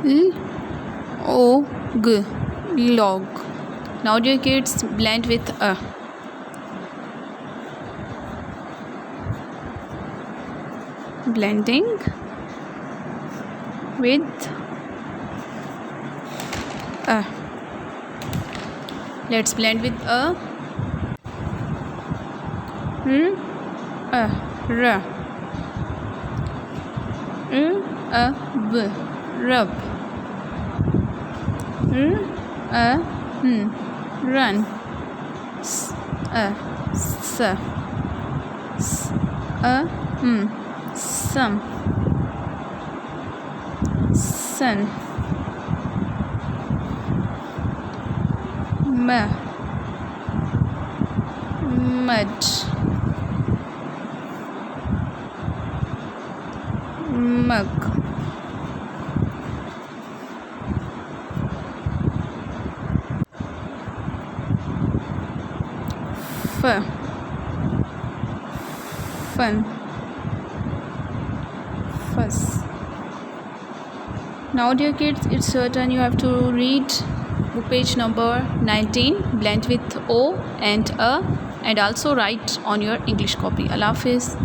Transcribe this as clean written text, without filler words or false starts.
L O G, log. Now dear kids, blend with a. Blending with a. Let's blend with a. R. B, rub. Run. S, some. Sun. Mud. Mug. Fun. Fuss. Now dear kids, it's your turn. You have to read book page number 19, blend with O and a, and also write on your English copy. Allah Hafiz.